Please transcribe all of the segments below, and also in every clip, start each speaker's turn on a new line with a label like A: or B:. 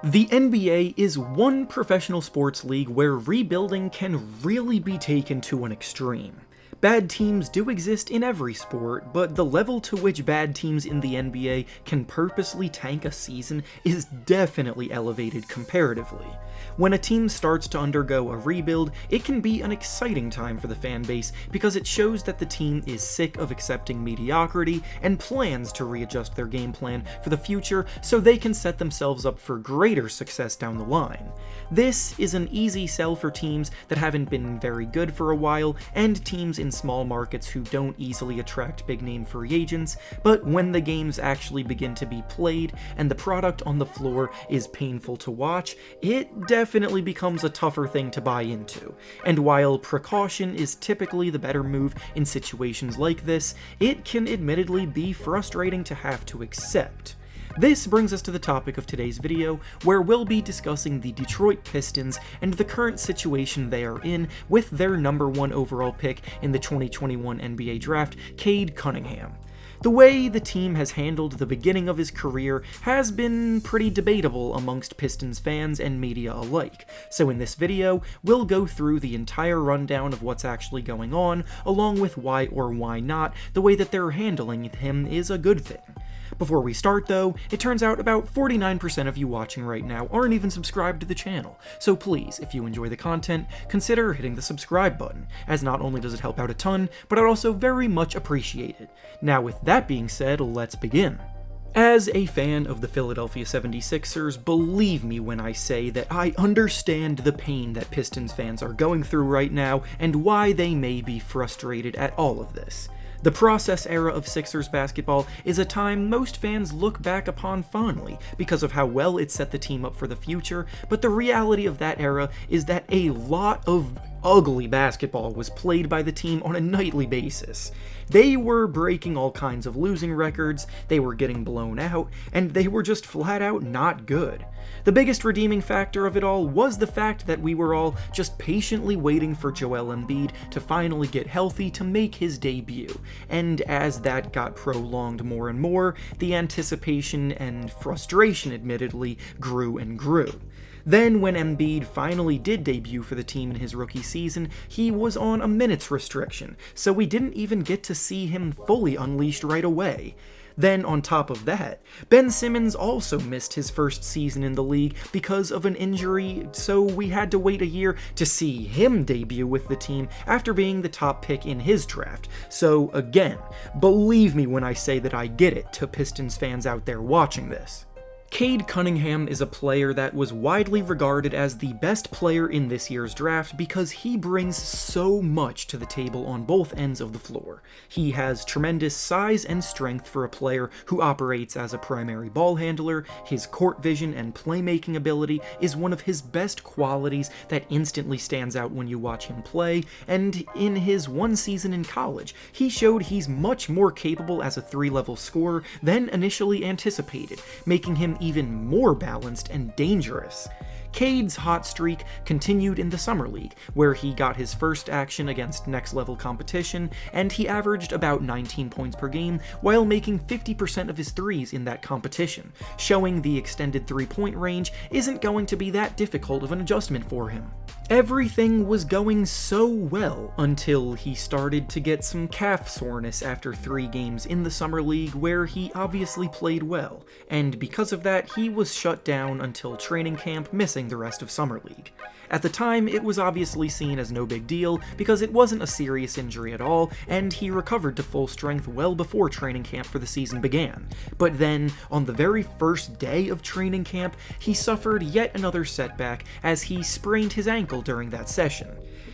A: The NBA is one professional sports league where rebuilding can really be taken to an extreme. Bad teams do exist in every sport, but the level to which bad teams in the NBA can purposely tank a season is definitely elevated comparatively. When a team starts to undergo a rebuild, it can be an exciting time for the fan base because it shows that the team is sick of accepting mediocrity and plans to readjust their game plan for the future so they can set themselves up for greater success down the line. This is an easy sell for teams that haven't been very good for a while and teams in small markets who don't easily attract big-name free agents, but when the games actually begin to be played and the product on the floor is painful to watch, it definitely becomes a tougher thing to buy into. And while precaution is typically the better move in situations like this, it can admittedly be frustrating to have to accept. This brings us to the topic of today's video, where we'll be discussing the Detroit Pistons and the current situation they are in with their #1 overall pick in the 2021 NBA Draft, Cade Cunningham. The way the team has handled the beginning of his career has been pretty debatable amongst Pistons fans and media alike, so in this video, we'll go through the entire rundown of what's actually going on, along with why or why not the way that they're handling him is a good thing. Before we start though, it turns out about 49% of you watching right now aren't even subscribed to the channel, so please, if you enjoy the content, consider hitting the subscribe button, as not only does it help out a ton, but I'd also very much appreciate it. Now with that being said, let's begin. As a fan of the Philadelphia 76ers, believe me when I say that I understand the pain that Pistons fans are going through right now and why they may be frustrated at all of this. The process era of Sixers basketball is a time most fans look back upon fondly because of how well it set the team up for the future, but the reality of that era is that a lot of ugly basketball was played by the team on a nightly basis. They were breaking all kinds of losing records, they were getting blown out, and they were just flat out not good. The biggest redeeming factor of it all was the fact that we were all just patiently waiting for Joel Embiid to finally get healthy to make his debut, and as that got prolonged more and more, the anticipation and frustration admittedly grew and grew. Then, when Embiid finally did debut for the team in his rookie season, he was on a minutes restriction, so we didn't even get to see him fully unleashed right away. Then, on top of that, Ben Simmons also missed his first season in the league because of an injury, so we had to wait a year to see him debut with the team after being the top pick in his draft. So again, believe me when I say that I get it to Pistons fans out there watching this. Cade Cunningham is a player that was widely regarded as the best player in this year's draft because he brings so much to the table on both ends of the floor. He has tremendous size and strength for a player who operates as a primary ball handler, his court vision and playmaking ability is one of his best qualities that instantly stands out when you watch him play, and in his one season in college, he showed he's much more capable as a three-level scorer than initially anticipated, making him even more balanced and dangerous. Cade's hot streak continued in the Summer League, where he got his first action against next-level competition, and he averaged about 19 points per game while making 50% of his threes in that competition, showing the extended three-point range isn't going to be that difficult of an adjustment for him. Everything was going so well until he started to get some calf soreness after 3 games in the Summer League where he obviously played well, and because of that he was shut down until training camp, missing the rest of Summer League. At the time, it was obviously seen as no big deal because it wasn't a serious injury at all, and he recovered to full strength well before training camp for the season began. But then, on the very first day of training camp, he suffered yet another setback as he sprained his ankle during that session.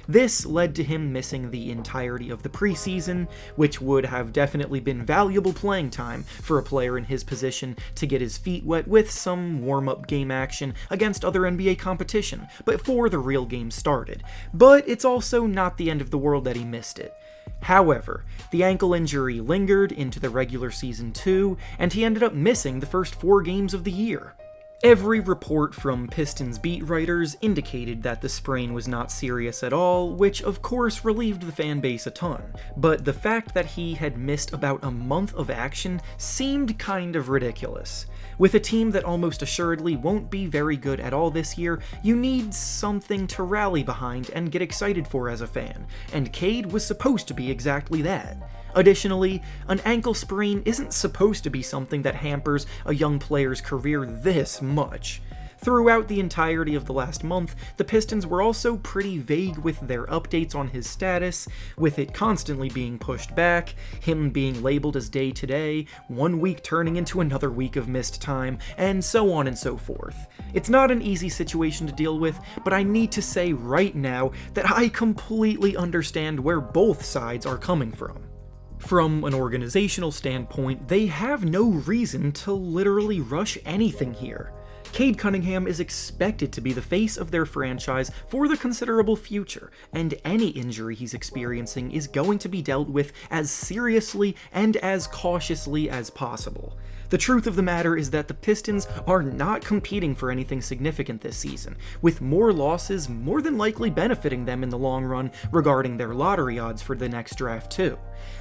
A: This led to him missing the entirety of the preseason, which would have definitely been valuable playing time for a player in his position to get his feet wet with some warm-up game action against other NBA competition before the real game started. But it's also not the end of the world that he missed it. However, the ankle injury lingered into the regular season too, and he ended up missing the first 4 games of the year. Every report from Pistons beat writers indicated that the sprain was not serious at all, which of course relieved the fan base a ton, but the fact that he had missed about a month of action seemed kind of ridiculous. With a team that almost assuredly won't be very good at all this year, you need something to rally behind and get excited for as a fan, and Cade was supposed to be exactly that. Additionally, an ankle sprain isn't supposed to be something that hampers a young player's career this much. Throughout the entirety of the last month, the Pistons were also pretty vague with their updates on his status, with it constantly being pushed back, him being labeled as day-to-day, 1 week turning into another week of missed time, and so on and so forth. It's not an easy situation to deal with, but I need to say right now that I completely understand where both sides are coming from. From an organizational standpoint, they have no reason to literally rush anything here. Cade Cunningham is expected to be the face of their franchise for the considerable future, and any injury he's experiencing is going to be dealt with as seriously and as cautiously as possible. The truth of the matter is that the Pistons are not competing for anything significant this season, with more losses more than likely benefiting them in the long run regarding their lottery odds for the next draft too.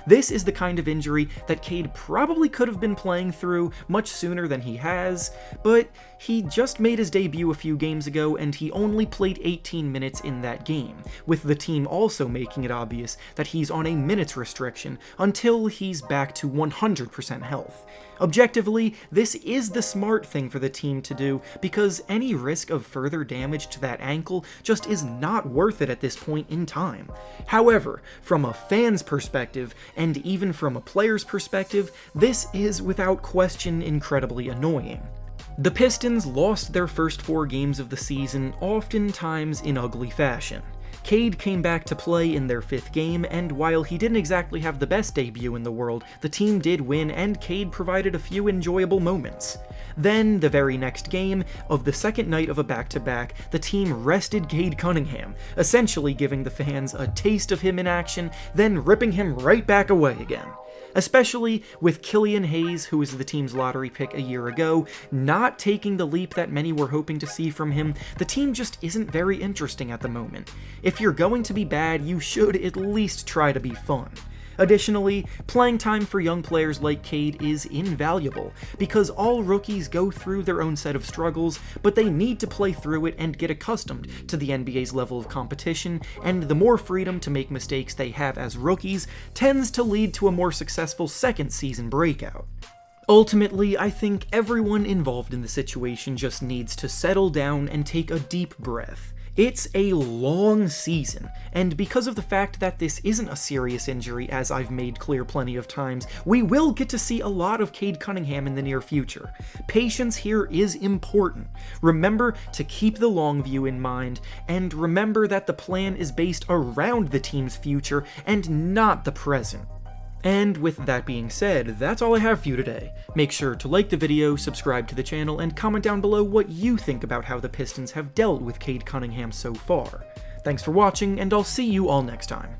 A: This is the kind of injury that Cade probably could have been playing through much sooner than he has, but he just made his debut a few games ago and he only played 18 minutes in that game, with the team also making it obvious that he's on a minutes restriction until he's back to 100% health. Objectively, this is the smart thing for the team to do because any risk of further damage to that ankle just is not worth it at this point in time. However, from a fan's perspective, and even from a player's perspective, this is without question incredibly annoying. The Pistons lost their first 4 games of the season, oftentimes in ugly fashion. Cade came back to play in their 5th game, and while he didn't exactly have the best debut in the world, the team did win and Cade provided a few enjoyable moments. Then, the very next game, of the second night of a back-to-back, the team rested Cade Cunningham, essentially giving the fans a taste of him in action, then ripping him right back away again. Especially with Killian Hayes, who was the team's lottery pick a year ago, not taking the leap that many were hoping to see from him, the team just isn't very interesting at the moment. If you're going to be bad, you should at least try to be fun. Additionally, playing time for young players like Cade is invaluable, because all rookies go through their own set of struggles, but they need to play through it and get accustomed to the NBA's level of competition, and the more freedom to make mistakes they have as rookies tends to lead to a more successful second season breakout. Ultimately, I think everyone involved in the situation just needs to settle down and take a deep breath. It's a long season, and because of the fact that this isn't a serious injury, as I've made clear plenty of times, we will get to see a lot of Cade Cunningham in the near future. Patience here is important. Remember to keep the long view in mind, and remember that the plan is based around the team's future and not the present. And with that being said, that's all I have for you today. Make sure to like the video, subscribe to the channel, and comment down below what you think about how the Pistons have dealt with Cade Cunningham so far. Thanks for watching, and I'll see you all next time.